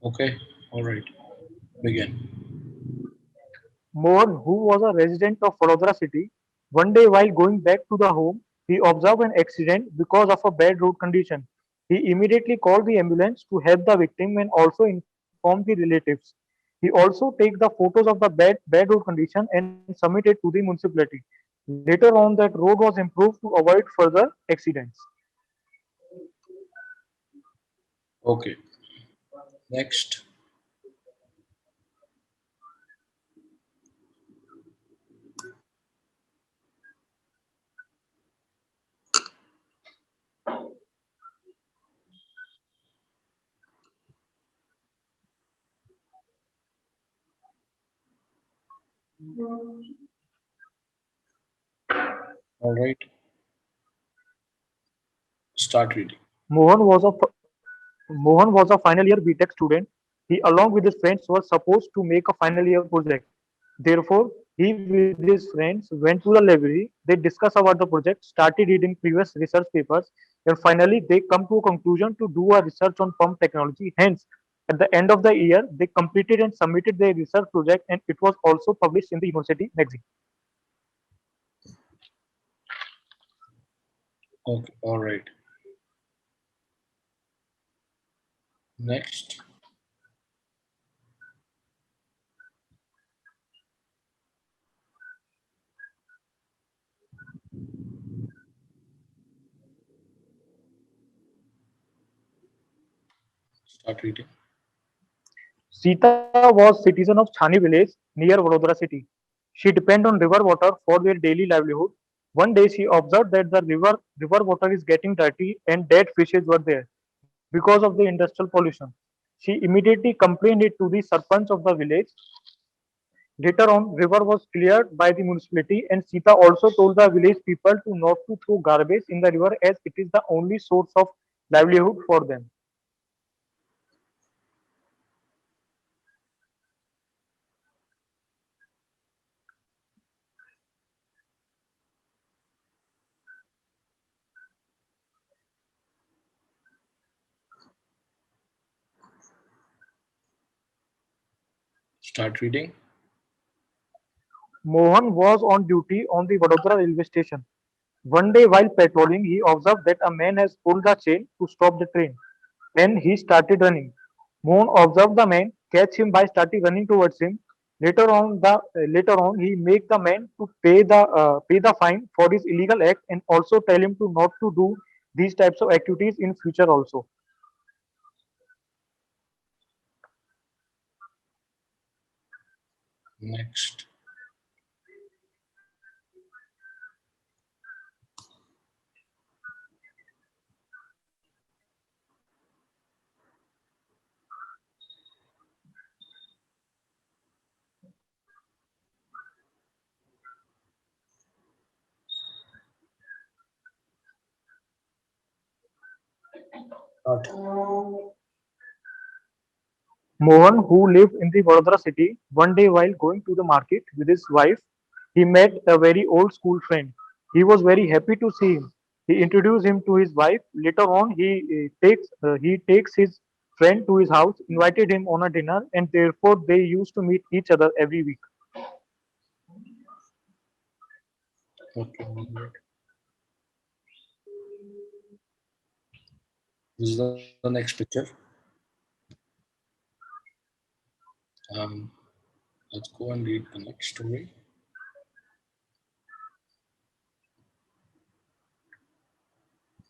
Okay, all right, begin. Mohan, who was a resident of Vadodara city, one day while going back to the home, he observed an accident because of a bad road condition. He immediately called the ambulance to help the victim and also informed the relatives. He also take the photos of the bad road condition and submitted to the municipality. Later on, that road was improved to avoid further accidents. Okay, next. All right, start reading. Mohan was a Mohan was a final year BTech student. He, along with his friends, was supposed to make a final year project. Therefore, he with his friends went to the library. They discussed about the project, started reading previous research papers, and finally they come to a conclusion to do a research on pump technology. Hence, at the end of the year, they completed and submitted their research project, and it was also published in the university magazine. Okay, all right, next. Start reading. Sita was citizen of Chhani village near Vadodara city. She depend on river water for their daily livelihood. One day she observed that the river water is getting dirty and dead fishes were there because of the industrial pollution. She immediately complained it to the sarpanch of the village. Later on, river was cleared by the municipality and Sita also told the village people to not to throw garbage in the river as it is the only source of livelihood for them. Start reading. Mohan was on duty on the Vadodara railway station. One day while patrolling, he observed that a man has pulled the chain to stop the train. Then he started running. Mohan observed the man, catch him by starting running towards him. Later on, he make the man to pay the fine for his illegal act and also tell him to not to do these types of activities in future also. Next. Start. Mohan, who lived in the Vadodara city, one day while going to the market with his wife, he met a very old school friend. He was very happy to see him. He introduced him to his wife. Later on, he takes his friend to his house, invited him on a dinner, and therefore they used to meet each other every week. Okay, all right. This is the next picture. Um, let's go and read the next story. Uh,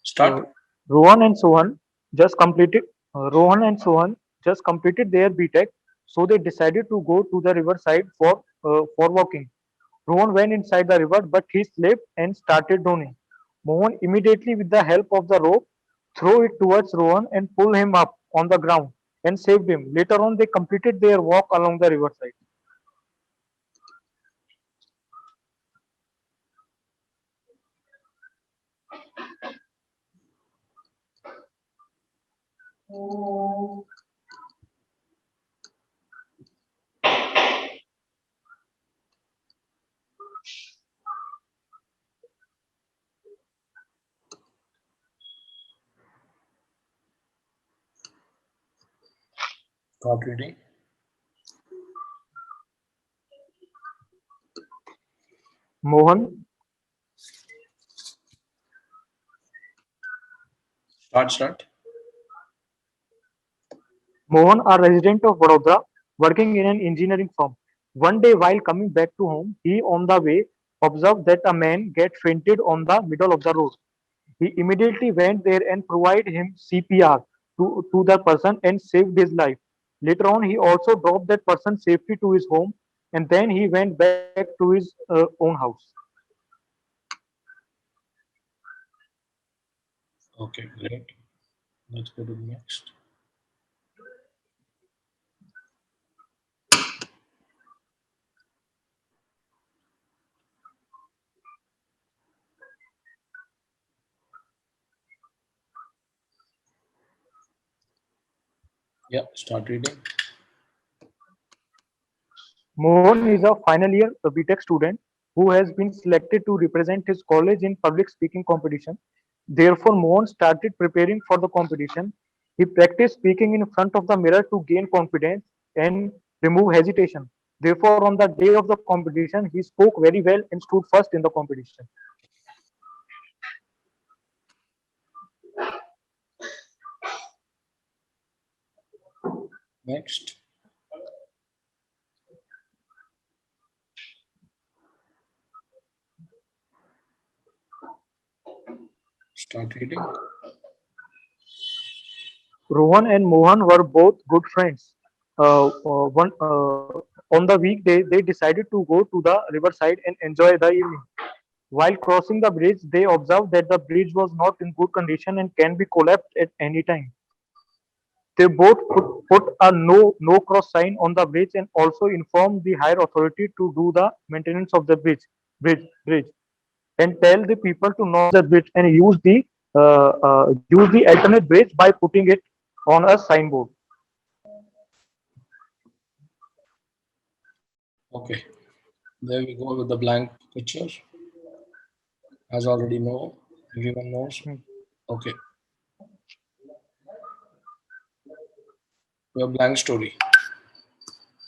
Start. Rohan and Sohan just completed. Rohan and Sohan just completed their BTech, so they decided to go to the riverside for walking. Rohan went inside the river, but he slipped and started drowning. Mohan immediately, with the help of the rope, threw it towards Rohan and pulled him up on the ground and saved him. Later on, they completed their walk along the riverside. Start reading. Mohan, Start. Mohan, a resident of Vadodara, working in an engineering firm. One day, while coming back to home, he on the way observed that a man get fainted on the middle of the road. He immediately went there and provided him CPR to the person and saved his life. Later on, he also dropped that person safely to his home and then he went back to his own house. Okay, great. Let's go to the next. Yeah, start reading. Mohan is a final year BTech student who has been selected to represent his college in public speaking competition. Therefore, Mohan started preparing for the competition. He practiced speaking in front of the mirror to gain confidence and remove hesitation. Therefore, on the day of the competition, he spoke very well and stood first in the competition. Next. Start reading. Rohan and Mohan were both good friends. On the weekday, they decided to go to the riverside and enjoy the evening. While crossing the bridge, they observed that the bridge was not in good condition and can be collapsed at any time. They both put a no cross sign on the bridge and also informed the higher authority to do the maintenance of the bridge, and tell the people to not the bridge and use the alternate bridge by putting it on a signboard. Okay, there we go with the blank picture. As already know, everyone knows. Okay, your blank story.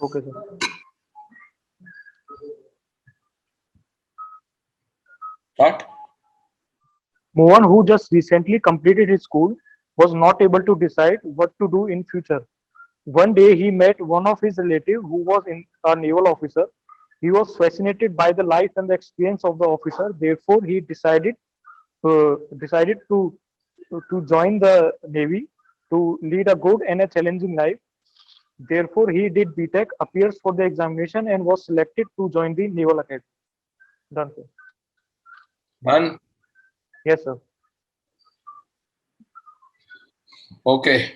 Okay, sir. Start. Mohan, who just recently completed his school, was not able to decide what to do in future. One day he met one of his relatives who was a naval officer. He was fascinated by the life and the experience of the officer. Therefore, he decided to join the navy to lead a good and a challenging life. Therefore, he did BTech, appears for the examination, and was selected to join the Naval Academy. Done, sir. Done. Yes, sir. Okay.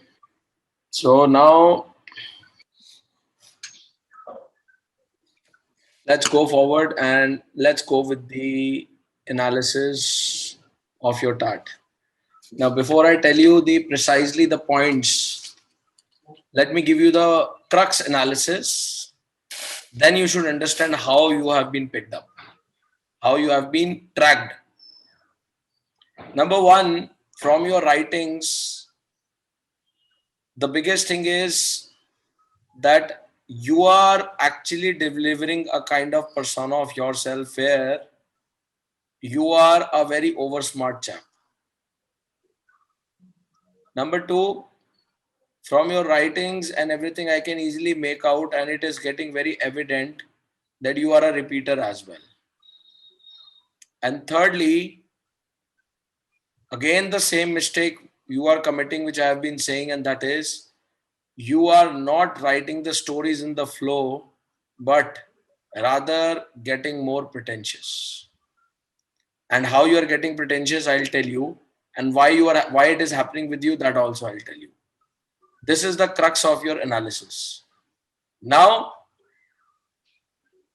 So now let's go forward and let's go with the analysis of your TAT. Now, before I tell you precisely the points, let me give you the crux analysis. Then you should understand how you have been picked up, how you have been tracked. Number one, from your writings, the biggest thing is that you are actually delivering a kind of persona of yourself where you are a very over smart chap. Number two, from your writings and everything, I can easily make out, and it is getting very evident that you are a repeater as well. And thirdly, again, the same mistake you are committing, which I have been saying, and that is you are not writing the stories in the flow, but rather getting more pretentious. And how you are getting pretentious, I'll tell you, and why it is happening with you, that also I'll tell you. This is the crux of your analysis. Now,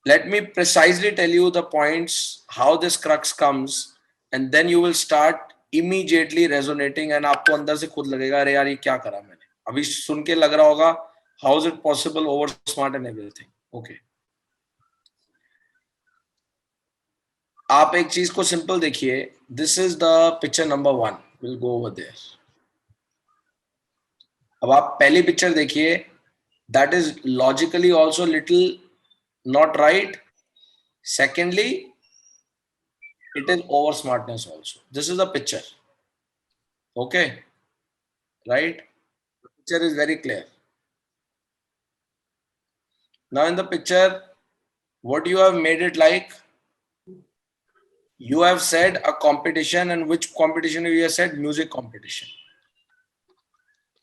let me precisely tell you the points, how this crux comes, and then you will start immediately resonating, and आपको अंदर से खुद लगेगा अरे यार ये क्या करा मैंने. अभी सुन के लग रहा होगा how is it possible, over smart and everything. Okay. आप एक चीज को सिंपल देखिए. This is the picture number 1. We'll go over there. अब आप पहली पिक्चर देखिए. that is logically also little not right. Secondly, it is over smartness also. This is a picture. Okay, right? The picture is very clear. Now in the picture, what you have made it like? You have said a competition, and which competition you have said? Music competition.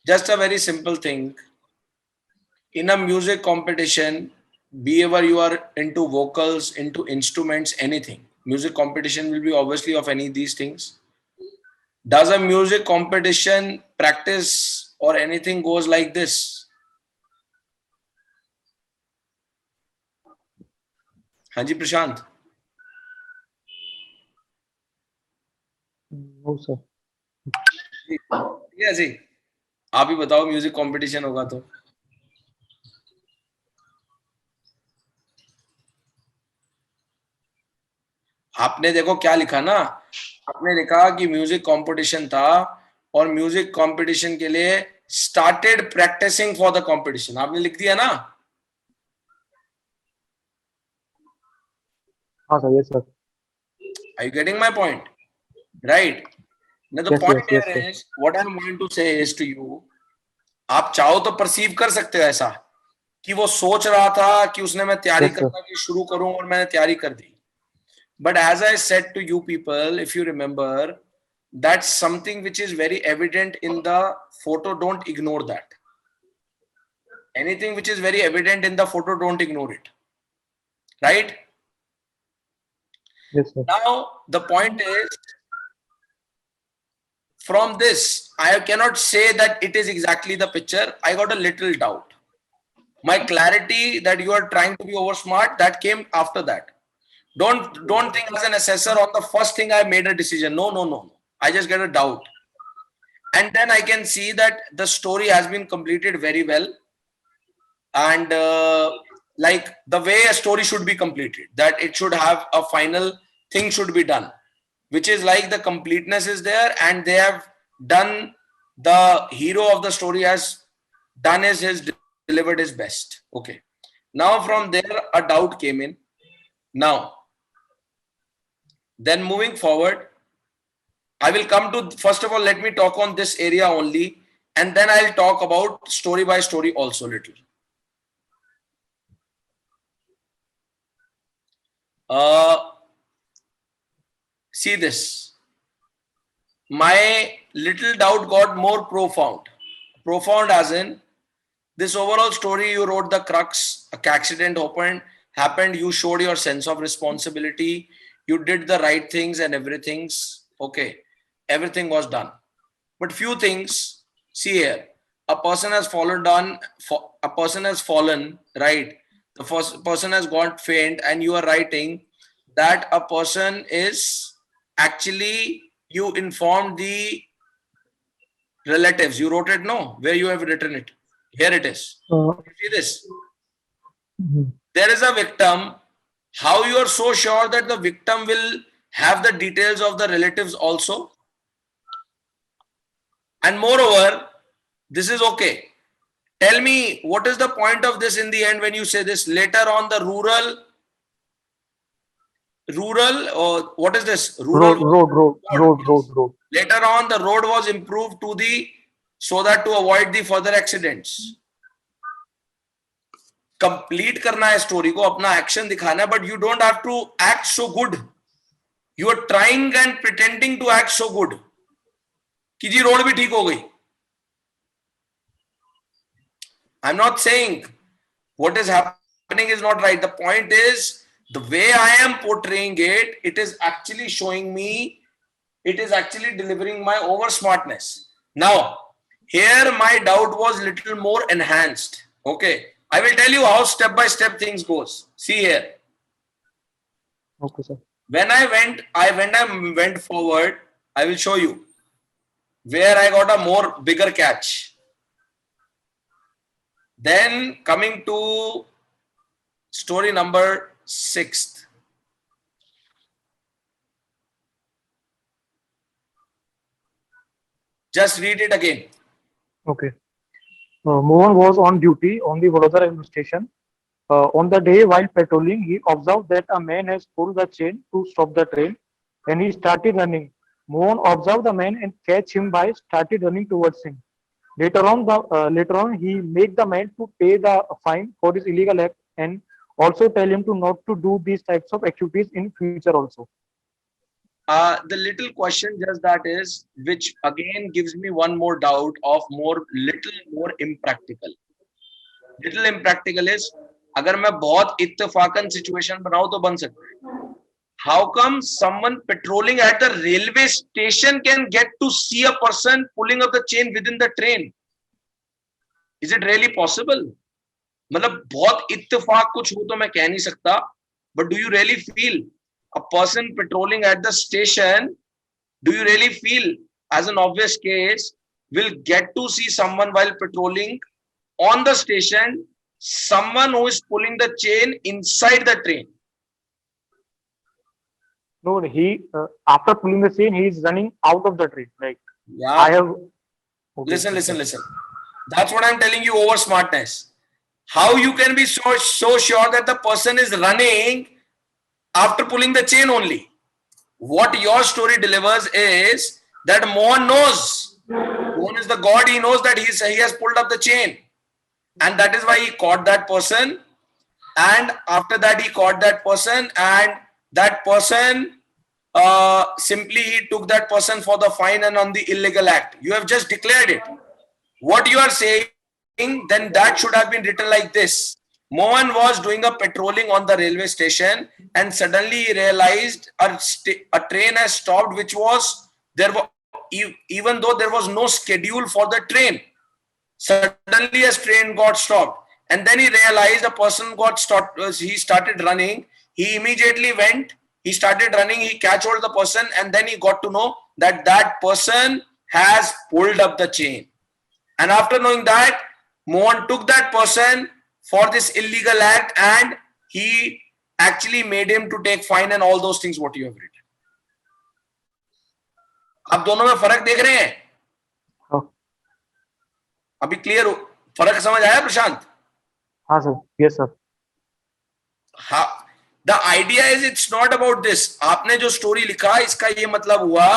Just a very simple thing. In a music competition, be ever you are into vocals, into instruments, anything, music competition will be obviously of any of these things. Does a music competition practice or anything goes like this? Hanji Prashant. No, sir. ठीक है जी, आप ही बताओ music competition होगा तो आपने देखो क्या लिखा ना, आपने लिखा कि म्यूजिक कंपटीशन था और म्यूजिक कंपटीशन के लिए started practising for the competition, आपने लिख दिया ना? हाँ sir, yes sir. Are you getting my point? Right. Now the Yes, point yes, yes, here sir. is, what I'm going to say is to you, आप चाहो तो perceive कर सकते हो ऐसा कि वो सोच रहा था कि उसने मैं तैयारी Yes, sir. करना की शुरू करूं और मैंने तैयारी कर दी. But as I said to you people, if you remember, that's something which is very evident in the photo. Don't ignore that. Anything which is very evident in the photo, don't ignore it. Right? Yes, sir. Now, the point is, from this, I cannot say that it is exactly the picture. I got a little doubt. My clarity that you are trying to be over smart, that came after that. Don't think as an assessor on the first thing I made a decision. No, no, no. I just get a doubt. And then I can see that the story has been completed very well. And like the way a story should be completed, that it should have a final thing should be done, which is like the completeness is there, and they have done, the hero of the story has done his delivered his best. Okay. Now from there a doubt came in. Now, then moving forward, I will come to, first of all, let me talk on this area only, and then I'll talk about story by story also little. See this. My little doubt got more profound. Profound as in, this overall story, you wrote the crux, a accident happened, you showed your sense of responsibility, you did the right things and everything's okay. Everything was done. But few things, see here, a person has fallen, right? The first person has got faint, and you are writing that a person is actually, you informed the relatives. You wrote it, no? Where you have written it? Here it is. See this. There is a victim. How you are so sure that the victim will have the details of the relatives also? And moreover, this is okay. Tell me, what is the point of this in the end when you say this? Later on, the rural, or what is this? Road. Later on, the road was improved to the, so that to avoid the further accidents. Complete करना है story को, अपना action दिखाना है, but you don't have to act so good. You are trying and pretending to act so good कि जी road भी ठीक हो गई. I'm not saying what is happening is not right. The point is, the way I am portraying it, it is actually showing me, it is actually delivering my over smartness. Now, here my doubt was little more enhanced. Okay. I will tell you how step by step things goes. See here. Okay, sir. When I went forward, I will show you where I got a more bigger catch. Then coming to story number 6. Just read it again. Okay. Mohan was on duty on the Vadodara railway station. On the day while patrolling, he observed that a man has pulled the chain to stop the train and he started running. Mohan observed the man and catch him by started running towards him. Later on, he made the man to pay the fine for his illegal act and also tell him to not to do these types of activities in future also. The little question just that is, which again gives me one more doubt of little more impractical. Little impractical is, अगर मैं बहुत इत्तेफाकन situation बनाऊं तो बन सकता है. How come someone patrolling at the railway station can get to see a person pulling up the chain within the train? Is it really possible? मतलब बहुत इत्तेफाक कुछ हो तो मैं कह नहीं सकता, but do you really feel a person patrolling at the station, do you really feel, as an obvious case, will get to see someone while patrolling on the station, someone who is pulling the chain inside the train? No, he after pulling the chain, he is running out of the train. Like Yeah. I have. Okay. Listen. That's what I'm telling you over smartness. How you can be so sure that the person is running after pulling the chain only? What your story delivers is that Mohan knows. Mohan is the god. He knows that he has pulled up the chain, and that is why he caught that person. And after that, he caught that person, and that person simply he took that person for the fine and on the illegal act. You have just declared it. What you are saying, then that should have been written like this. Mohan was doing a patrolling on the railway station and suddenly he realized a train has stopped, which was there. Even though there was no schedule for the train, suddenly a train got stopped, and then he realized a person got stopped. He started running. He immediately went. He started running. He catch hold of the person, and then he got to know that that person has pulled up the chain. And after knowing that, Mohan took that person for this illegal act and he actually made him to take fine and all those things what you have written. आप दोनों में फर्क देख रहे हैं? हाँ. अभी clear हो? फर्क समझ आया प्रशांत? हाँ सर. Yes sir. हाँ. The idea is it's not about this. आपने जो स्टोरी लिखा इसका ये मतलब हुआ.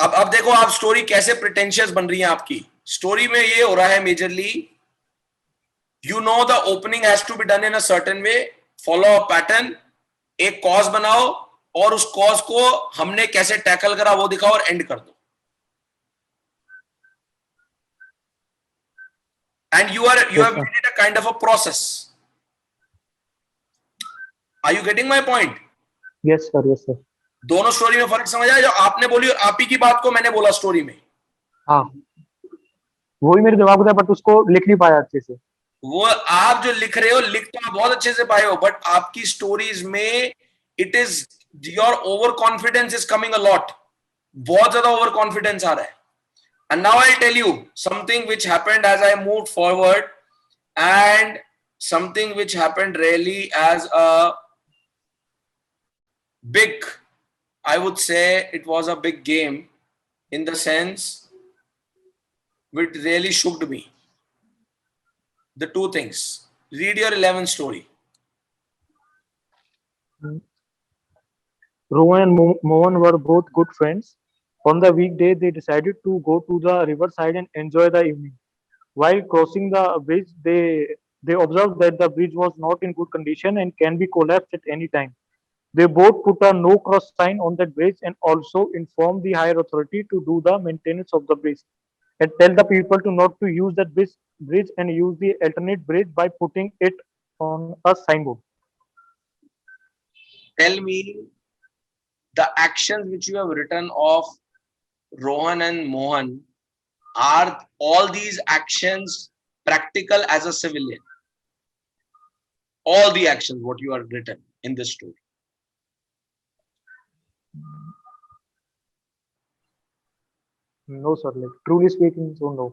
अब देखो आप स्टोरी कैसे प्रिटेंशियस बन रही है आपकी. स्टोरी में ये हो रहा है majorly, you know the opening has to be done in a certain way, follow a pattern, एक कॉज बनाओ और उस कॉज को हमने कैसे टैकल करा वो दिखाओ और एंड कर दो. And you have made it a kind of a process. Are you getting my point? Yes sir. Yes sir. दोनों स्टोरी में फर्क समझ आया? जो आपने बोली और आप ही की बात को मैंने बोला स्टोरी में. हाँ, वही मेरे दिमाग में था बट उसको लिख नहीं पाया अच्छे से. वो आप जो लिख रहे हो लिख तो आप बहुत अच्छे से पाए हो, बट आपकी स्टोरीज में it is your overconfidence is coming a lot. बहुत ज्यादा ओवर कॉन्फिडेंस आ रहा है. And now I tell you something which happened as I moved forward and something which happened really as a big, I would say it was a big game in the sense which really shocked me. The two things. Read your 11th story. Rohan and Mohan were both good friends. On the weekday, they decided to go to the riverside and enjoy the evening. While crossing the bridge, they observed that the bridge was not in good condition and can be collapsed at any time. They both put a no cross sign on that bridge and also informed the higher authority to do the maintenance of the bridge and tell the people to not to use that bridge and use the alternate bridge by putting it on a signboard. Tell me the actions which you have written of Rohan and Mohan, are all these actions practical as a civilian? All the actions what you have written in this story. No, sir. Like truly speaking, so no.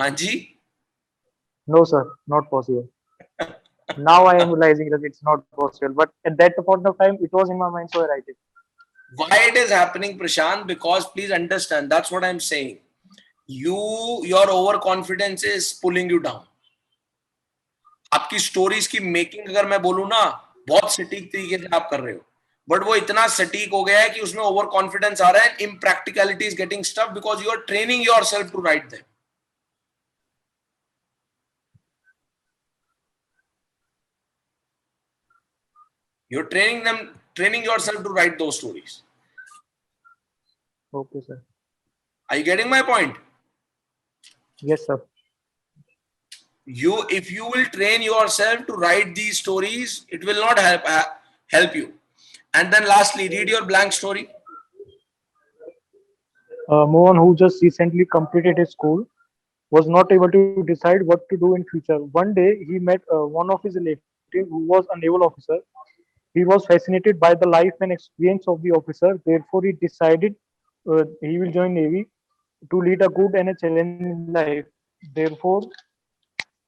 Hanji? No, sir. Not possible. Now I am realizing that it's not possible. But at that point of time, it was in my mind, so I write it. Why it is happening, Prashant? Because please understand, that's what I'm saying. your overconfidence is pulling you down. आपकी stories की making अगर मैं बोलूं ना, बहुत सटीक तरीके से आप कर रहे हो, बट वो इतना सटीक हो गया है कि उसमें ओवर कॉन्फिडेंस आ रहा है, impracticality is getting stuff because you are training yourself to write them. You're training yourself to write those stories. Okay, sir. Are you getting my point? Yes, sir. If you will train yourself to write these stories, it will not help you. And then lastly, read your blank story. Mohan, who just recently completed his school, was not able to decide what to do in future. One day, he met one of his relatives who was a naval officer. He was fascinated by the life and experience of the officer. Therefore, he decided he will join Navy to lead a good and a challenging life. Therefore,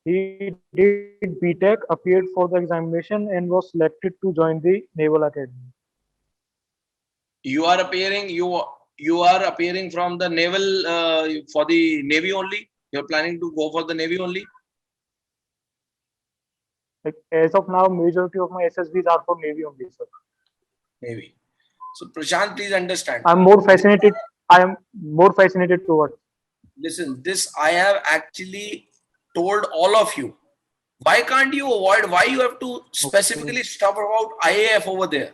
he did BTech, appeared for the examination, and was selected to join the Naval Academy. You are appearing from the naval for the Navy only. You're planning to go for the Navy only. Like, as of now, majority of my SSBs are for Navy only, sir. Navy. So Prashant, please understand. I am more fascinated towards. Listen, this I have actually told all of you. Why can't you avoid? Why you have to specifically stuff about IAF over there?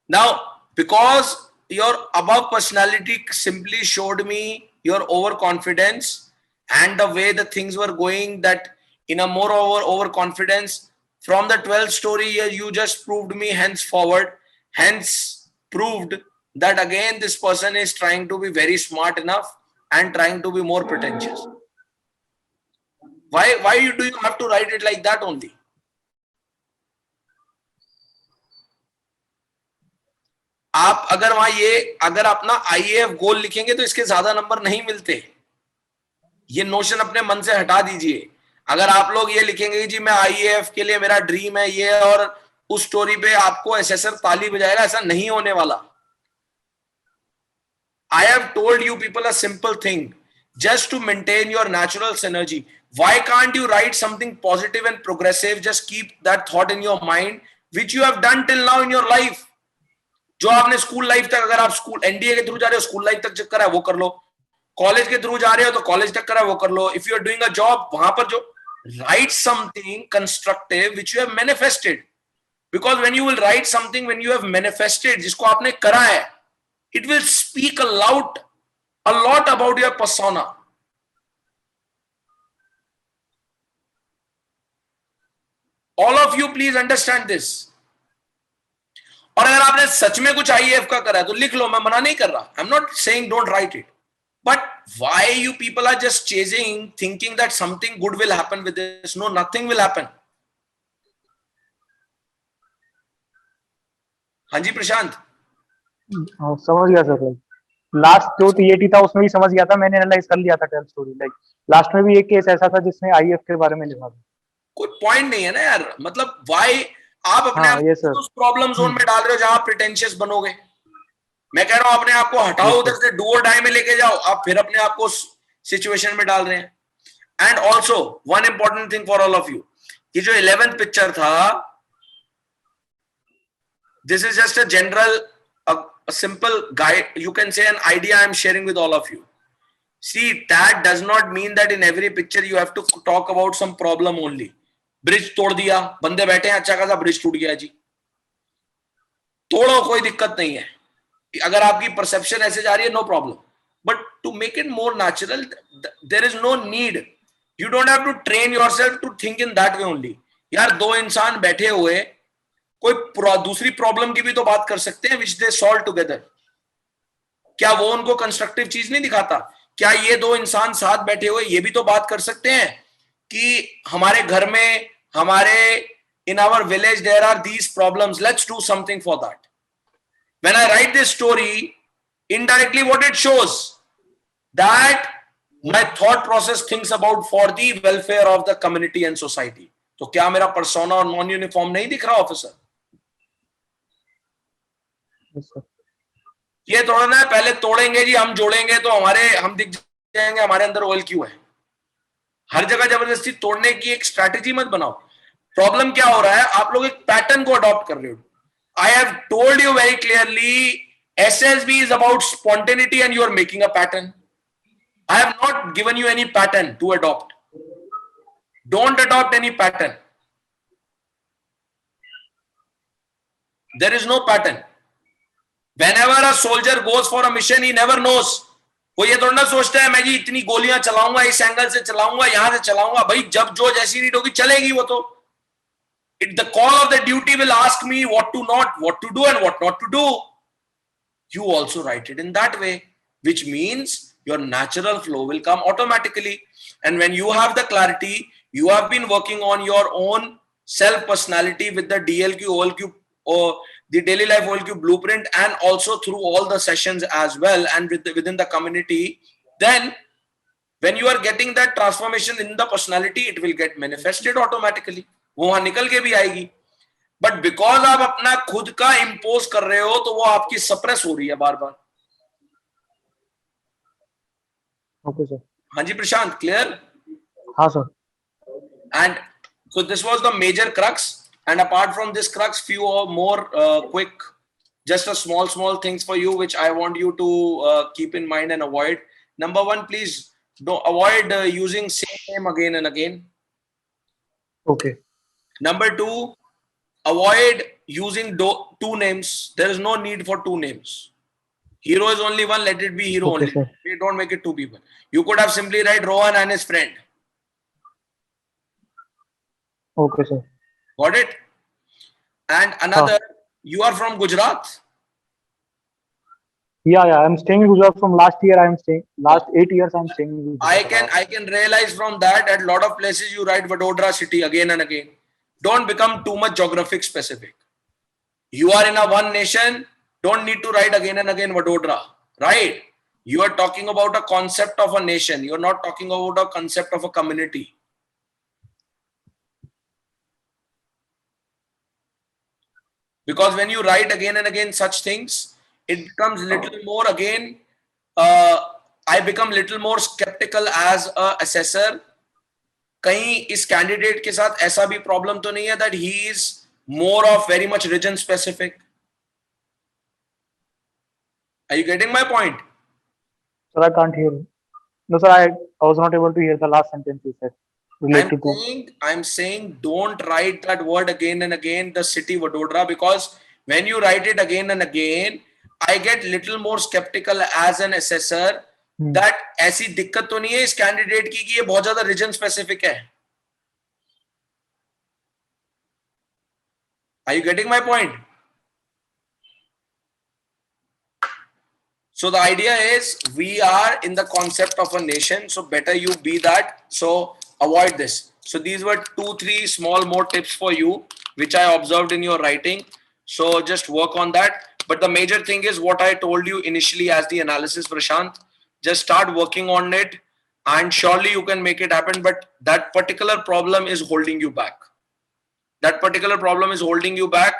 Now, because your above personality simply showed me your overconfidence and the way the things were going, that in a more overconfidence from the 12th story you just proved me henceforward, hence proved that again this person is trying to be very smart enough and trying to be more pretentious. Why do you have to write it like that only? आप अगर वहां अगर अपना IAF गोल लिखेंगे तो इसके ज्यादा number नहीं मिलते. ये नोशन अपने मन से हटा दीजिए. अगर आप लोग ये लिखेंगे कि जी मैं आईएएफ के लिए मेरा ड्रीम है ये, और उस स्टोरी पे आपको एसएसआर ताली बजाएगा, ऐसा नहीं होने वाला. I have told you people a simple thing. Just to maintain your natural synergy, why can't you write something positive and progressive? Just keep that thought in your mind, which you have done till now in your life. जो आपने school life तक, अगर आप school NDA के through जा रहे हो, school life तक चेक करा है वो कर लो. कॉलेज के थ्रू जा रहे हो तो कॉलेज तक करा है वो कर लो. If you are doing a job, वहां पर जो write something constructive which you have manifested, because when you will write something when you have manifested, जिसको आपने करा है, it will speak a lot about your persona. All of you please understand this. और अगर आपने सच में कुछ IAF का करा है तो लिख लो, मैं मना नहीं कर रहा. I'm not saying don't write it, but why you people are just chasing, thinking that something good will happen with this? No, nothing will happen. हाँ जी प्रशांत. समझ गया सर. लास्ट जो टीएटी था उसमें भी समझ गया था, मैंने एनालाइज कर लिया था 12 स्टोरी. लाइक लास्ट में भी एक केस ऐसा था जिसमें आईएएफ के बारे में लिखा था. कोई पॉइंट नहीं है ना यार. मतलब वाई आप अपने आप को उस प्रॉब्लम जोन में डाल रहे हो जहां प्रिटेंशियस बनोगे. मैं कह रहा हूं अपने आप को हटाओ उधर से, डू और डाई में लेके जाओ. आप फिर अपने आप को सिचुएशन में डाल रहे हैं. And also one important thing for all of you, ये जो 11th पिक्चर था, this is just a general, a simple guide, you can say an idea I am sharing with all of you. See, that does not mean that in every picture you have to talk about some problem only. Bridge तोड़ दिया, बंदे बैठे हैं, अच्छा खासा bridge टूट गया जी, तोड़ो, कोई दिक्कत नहीं है. अगर आपकी परसेप्शन ऐसे जा रही है, no problem. But to make it more natural, there is no need, you don't have to train yourself to think in that way only. यार दो इंसान बैठे हुए कोई दूसरी प्रॉब्लम की भी तो बात कर सकते हैं, विच दे सॉल्व टुगेदर. क्या वो उनको कंस्ट्रक्टिव चीज नहीं दिखाता? क्या ये दो इंसान साथ बैठे हुए ये भी तो बात कर सकते हैं कि हमारे घर में, हमारे in our village there are these problems, let's do something for that. When I write this story, indirectly what it shows, that my thought process thinks about for the welfare of the community and society. तो क्या मेरा persona और non uniform नहीं दिख रहा officer? ये तोड़ना है, पहले तोड़ेंगे जी, हम जोड़ेंगे तो हम दिख जाएंगे हमारे अंदर ऑयल क्यों है। हर जगह जबरदस्ती तोड़ने की एक स्ट्रैटेजी मत बनाओ। प्रॉब्लम क्या हो रहा है, आप लोग एक पैटर्न को अडॉप्ट कर रहे हो। I have told you very clearly, SSB is about spontaneity and you are making a pattern. I have not given you any pattern to adopt. Don't adopt any pattern. There is no pattern. Whenever a soldier goes for a mission, he never knows. वो ये थोड़ा ना सोचता है मैं जी इतनी गोलियां चलाऊंगा, इस एंगल से चलाऊंगा, यहां से चलाऊंगा। भाई जब जो जैसी नीड होगी चलेगी वो तो। The call of the duty will ask me what to do and what not to do. You also write it in that way, which means your natural flow will come automatically. And when you have the clarity, you have been working on your own self personality with the DLQ, OLQ, or the daily life OLQ blueprint, and also through all the sessions as well, and within the community. Then when you are getting that transformation in the personality, it will get manifested automatically. वो वहां निकल के भी आएगी। But because आप अपना खुद का इंपोज कर रहे हो तो वो आपकी सप्रेस हो रही है बार बार। Okay sir. हाँ जी प्रशांत, क्लियर? हाँ sir. And so this was the major crux, and apart from this crux few more quick, just a small things for you which I want you to keep in mind and avoid. Number one, please don't avoid using same name again and again. Okay. Number two, avoid using two names. There is no need for two names. Hero is only one, let it be hero only. Sir. Don't make it two people. You could have simply write Rohan and his friend. Okay, sir. Got it? And another, you are from Gujarat? Yeah, I'm staying in Gujarat from last year. Last 8 years I'm staying in Gujarat. I can realize from that at a lot of places you write Vadodara city again and again. Don't become too much geographic specific. You are in a one nation, don't need to write again and again Vadodara, right? You are talking about a concept of a nation. You are not talking about a concept of a community. Because when you write again and again such things, it becomes little more again, I become little more skeptical as a assessor. कहीं इस candidate के साथ ऐसा भी problem तो नहीं है that he is more of very much region specific? Are you getting my point? Sir, I can't hear you. No, sir, I was not able to hear the last sentence you said. I'm saying don't write that word again and again, the city Vadodara, because when you write it again and again, I get little more skeptical as an assessor that ऐसी दिक्कत तो नहीं है इस candidate की कि ये बहुत ज्यादा रीजन स्पेसिफिक है। Are you getting my point? So the idea is we are in the concept of a nation, so better you be that. So avoid this. So these were 2-3 small more tips for you which I observed in your writing. So just work on that. But the major thing is what I told you initially as the analysis, Prashant. Just start working on it and surely you can make it happen. But that particular problem is holding you back. That particular problem is holding you back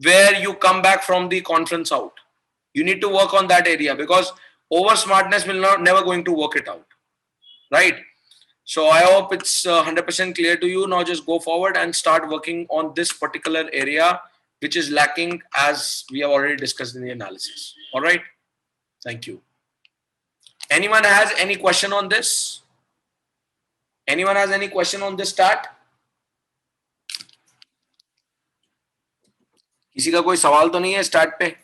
where you come back from the conference out. You need to work on that area because over smartness will never going to work it out. Right? So I hope it's 100% clear to you. Now just go forward and start working on this particular area which is lacking as we have already discussed in the analysis. All right. Thank you. Anyone has any question on this? Anyone has any question on this start? किसी का कोई सवाल तो नहीं है start पे?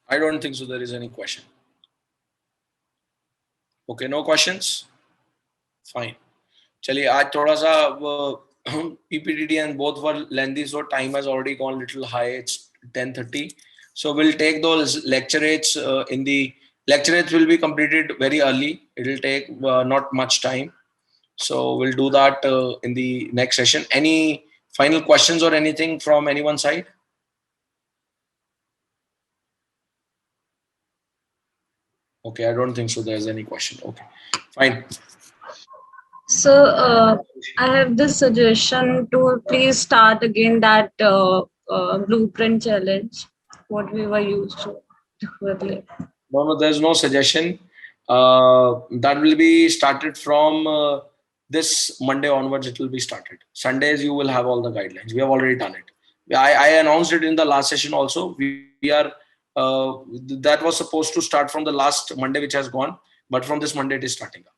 I don't think so there is any question. Okay, no questions? Fine. चलिए आज थोड़ा सा PPTD and both were lengthy, so time has already gone a little high. It's 10:30. So we'll take those lecturettes in the lecturettes will be completed very early. It will take not much time. So we'll do that in the next session. Any final questions or anything from anyone's side? Okay, I don't think so there's any question. Okay, fine. So I have this suggestion to please start again that blueprint challenge, what we were used to. No, there's no suggestion. That will be started from this Monday onwards. It will be started. Sundays you will have all the guidelines. We have already done it. I announced it in the last session also. We are that was supposed to start from the last Monday which has gone, but from this Monday it is starting up.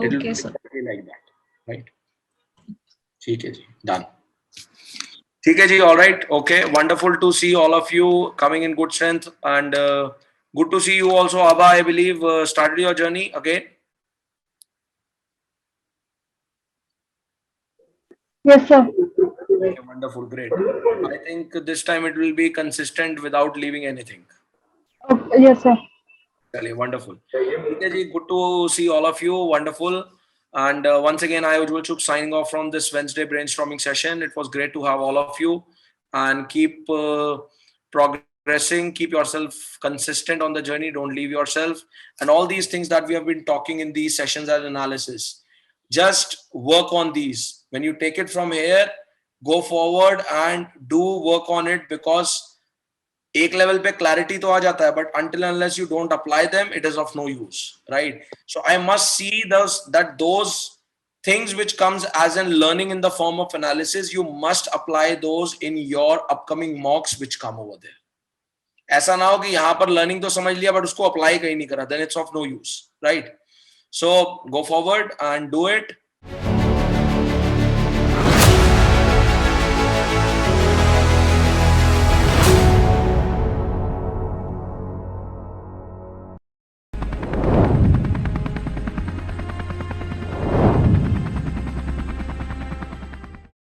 It will be exactly like that, right? ठीक है जी, done. ठीक है जी, all right, okay, wonderful to see all of you coming in good strength, and good to see you also, Abha. I believe started your journey again. Yes, sir. Okay, wonderful, great. I think this time it will be consistent without leaving anything. Okay, yes, sir. Really wonderful. Okay, ji, good to see all of you. Wonderful. And once again, I, Ujjwal Chuk, signing off from this Wednesday brainstorming session. It was great to have all of you, and keep progressing. Keep yourself consistent on the journey. Don't leave yourself. And all these things that we have been talking in these sessions as analysis, just work on these. When you take it from here, go forward and do work on it, because एक level पे clarity तो आ जाता है, but until unless you don't apply them, it is of no use, right? So I must see those things which comes as in learning in the form of analysis, you must apply those in your upcoming mocks which come over there. ऐसा ना हो कि यहाँ पर learning तो समझ लिया but उसको apply कहीं नहीं करा, then it's of no use, right? So go forward and do it.